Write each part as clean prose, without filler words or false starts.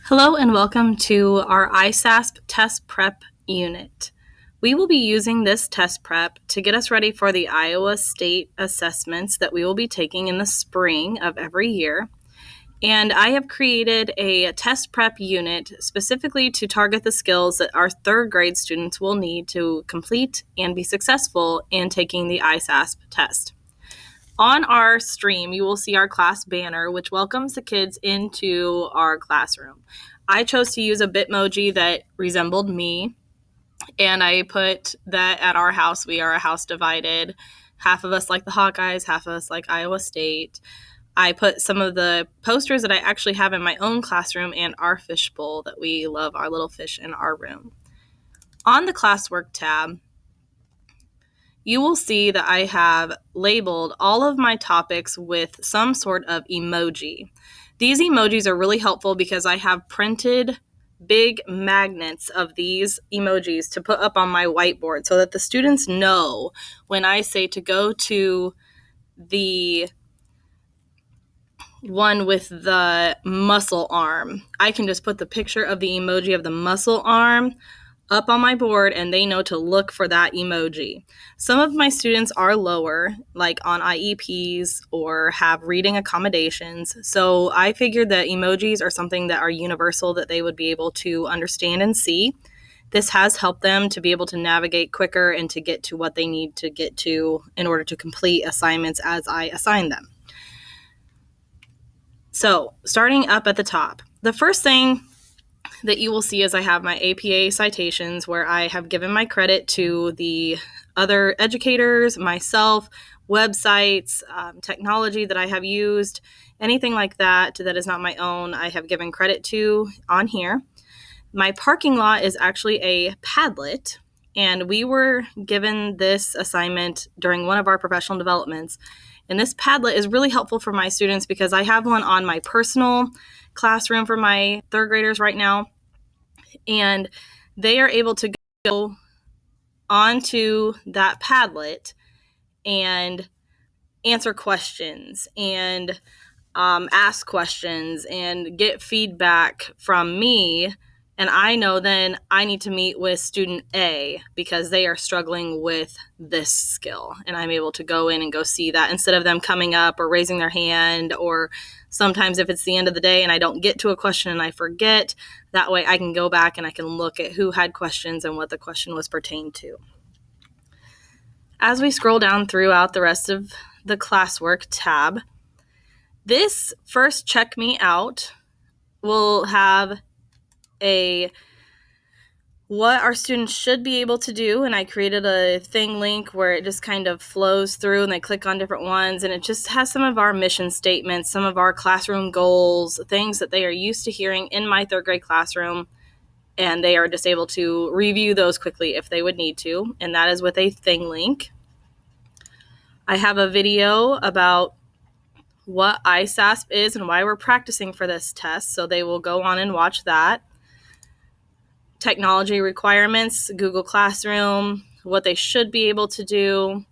Hello and welcome to our ISASP test prep unit. We will be using this test prep to get us ready for the Iowa State assessments that we will be taking in the spring of every year. And I have created a test prep unit specifically to target the skills that our third grade students will need to complete and be successful in taking the ISASP test. On our stream, you will see our class banner, which welcomes the kids into our classroom. I chose to use a Bitmoji that resembled me, and I put that at our house. We are a house divided. Half of us like the Hawkeyes, half of us like Iowa State. I put some of the posters that I actually have in my own classroom and our fishbowl that we love, our little fish in our room. On the classwork tab, you will see that I have labeled all of my topics with some sort of emoji. These emojis are really helpful because I have printed big magnets of these emojis to put up on my whiteboard so that the students know when I say to go to the one with the muscle arm. I can just put the picture of the emoji of the muscle arm up on my board and they know to look for that emoji. Some of my students are lower, like on IEPs or have reading accommodations. So I figured that emojis are something that are universal that they would be able to understand and see. This has helped them to be able to navigate quicker and to get to what they need to get to in order to complete assignments as I assign them. So starting up at the top, the first thing that you will see is I have my APA citations where I have given my credit to the other educators, myself, websites, technology that I have used, anything like that that is not my own, I have given credit to on here. My parking lot is actually a Padlet, and we were given this assignment during one of our professional developments. And this Padlet is really helpful for my students because I have one on my personal classroom for my third graders right now, and they are able to go onto that Padlet and answer questions and ask questions and get feedback from me. And I know then I need to meet with student A because they are struggling with this skill. And I'm able to go in and go see that instead of them coming up or raising their hand, or sometimes if it's the end of the day and I don't get to a question and I forget, that way I can go back and I can look at who had questions and what the question was pertained to. As we scroll down throughout the rest of the classwork tab, this first check me out will have what our students should be able to do, and I created a thing link where it just kind of flows through and they click on different ones, and it just has some of our mission statements, some of our classroom goals, things that they are used to hearing in my third grade classroom, and they are just able to review those quickly if they would need to, and that is with a thing link. I have a video about what ISASP is and why we're practicing for this test, so they will go on and watch that. Technology requirements, Google Classroom, what they should be able to do.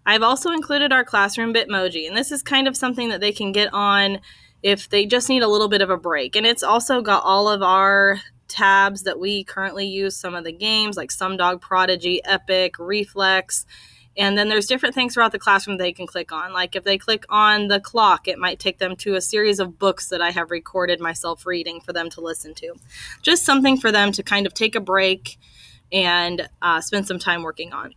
I've also included our classroom Bitmoji, and this is kind of something that they can get on if they just need a little bit of a break. And it's also got all of our tabs that we currently use, some of the games like Some Dog Prodigy, Epic, Reflex. And then there's different things throughout the classroom they can click on. Like if they click on the clock, it might take them to a series of books that I have recorded myself reading for them to listen to. Just something for them to kind of take a break and spend some time working on.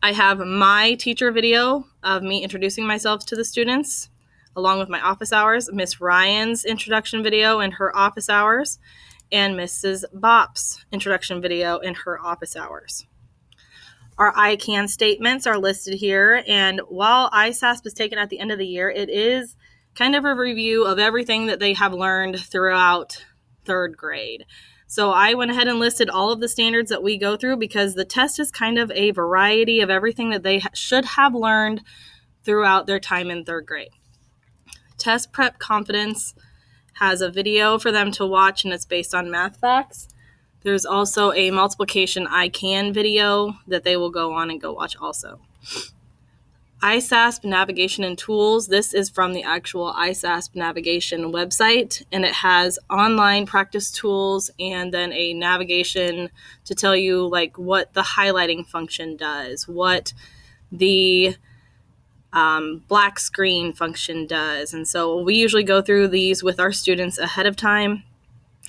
I have my teacher video of me introducing myself to the students, along with my office hours, Miss Ryan's introduction video in her office hours, and Mrs. Bop's introduction video in her office hours. Our I can statements are listed here, and while ISASP is taken at the end of the year, it is kind of a review of everything that they have learned throughout third grade. So I went ahead and listed all of the standards that we go through because the test is kind of a variety of everything that they should have learned throughout their time in third grade. Test Prep Confidence has a video for them to watch, and it's based on math facts. There's also a multiplication I can video that they will go on and go watch also. ISASP navigation and tools. This is from the actual ISASP navigation website, and it has online practice tools and then a navigation to tell you like what the highlighting function does, what the black screen function does. And so we usually go through these with our students ahead of time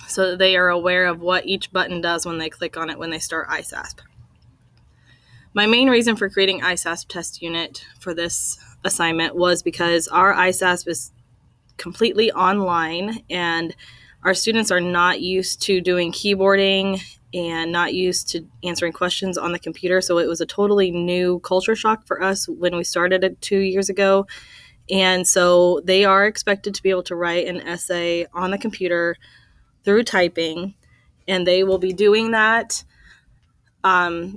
so that they are aware of what each button does when they click on it when they start ISASP. My main reason for creating ISASP test unit for this assignment was because our ISASP is completely online and our students are not used to doing keyboarding and not used to answering questions on the computer. So it was a totally new culture shock for us when we started it 2 years ago. And so they are expected to be able to write an essay on the computer through typing, and they will be doing that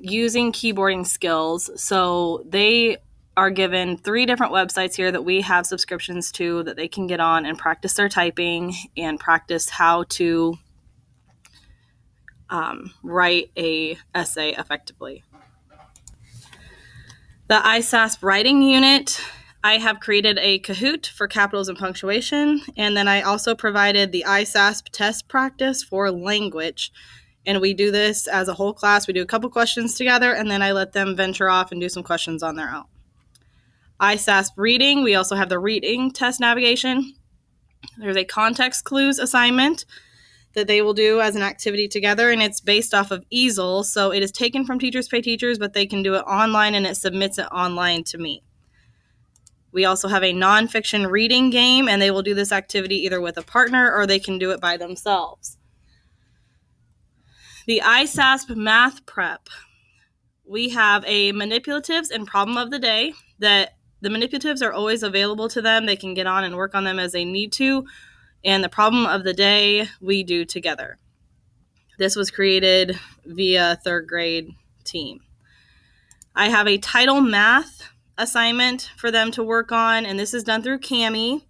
using keyboarding skills. So they are given 3 different websites here that we have subscriptions to that they can get on and practice their typing and practice how to write a essay effectively. The ISASP writing unit, I have created a Kahoot for capitals and punctuation, and then I also provided the ISASP test practice for language. And we do this as a whole class. We do a couple questions together, and then I let them venture off and do some questions on their own. ISASP reading, we also have the reading test navigation. There's a context clues assignment that they will do as an activity together, and it's based off of easel. So it is taken from Teachers Pay Teachers, but they can do it online, and it submits it online to me. We also have a nonfiction reading game, and they will do this activity either with a partner or they can do it by themselves. The ISASP math prep. We have a manipulatives and problem of the day that the manipulatives are always available to them. They can get on and work on them as they need to. And the problem of the day we do together. This was created via 3rd grade team. I have a title math assignment for them to work on, and this is done through Kami.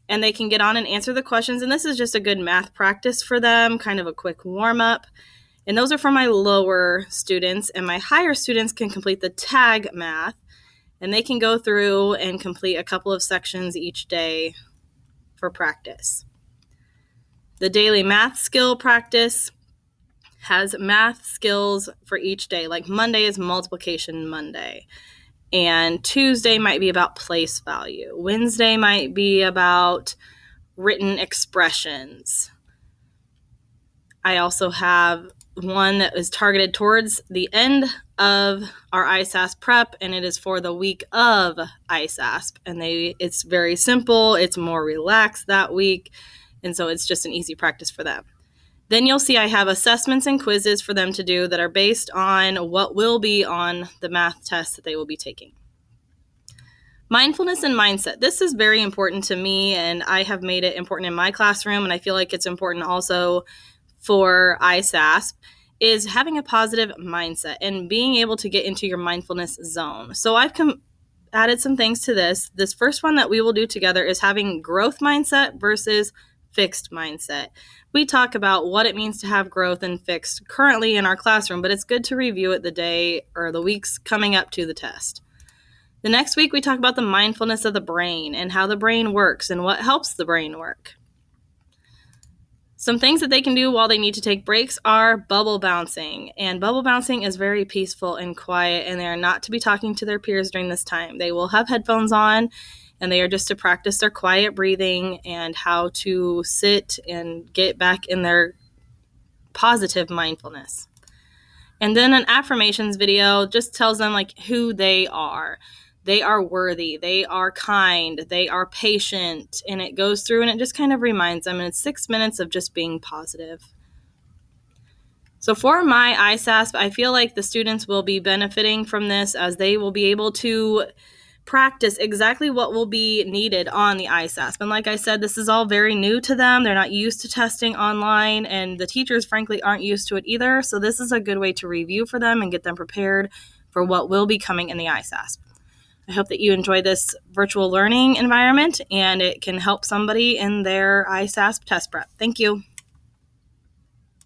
And they can get on and answer the questions. And this is just a good math practice for them, kind of a quick warm-up. And those are for my lower students, and my higher students can complete the tag math, and they can go through and complete a couple of sections each day for practice. The daily math skill practice has math skills for each day. Like Monday is multiplication Monday, and Tuesday might be about place value. Wednesday might be about written expressions. I also have one that is targeted towards the end of our ISASP prep, and it is for the week of ISASP. And it's very simple. It's more relaxed that week. And so it's just an easy practice for them. Then you'll see I have assessments and quizzes for them to do that are based on what will be on the math test that they will be taking. Mindfulness and mindset. This is very important to me, and I have made it important in my classroom, and I feel like it's important also for ISASP, is having a positive mindset and being able to get into your mindfulness zone. So I've added some things to this. This first one that we will do together is having growth mindset versus fixed mindset. We talk about what it means to have growth and fixed currently in our classroom, but it's good to review it the day or the weeks coming up to the test. The next week, we talk about the mindfulness of the brain and how the brain works and what helps the brain work. Some things that they can do while they need to take breaks are bubble bouncing. And bubble bouncing is very peaceful and quiet, and they are not to be talking to their peers during this time. They will have headphones on, and they are just to practice their quiet breathing and how to sit and get back in their positive mindfulness. And then an affirmations video just tells them like who they are. They are worthy, they are kind, they are patient, and it goes through and it just kind of reminds them, and it's 6 minutes of just being positive. So for my ISASP, I feel like the students will be benefiting from this as they will be able to practice exactly what will be needed on the ISASP. And like I said, this is all very new to them. They're not used to testing online, and the teachers, frankly, aren't used to it either. So this is a good way to review for them and get them prepared for what will be coming in the ISASP. I hope that you enjoy this virtual learning environment and it can help somebody in their ISASP test prep. Thank you.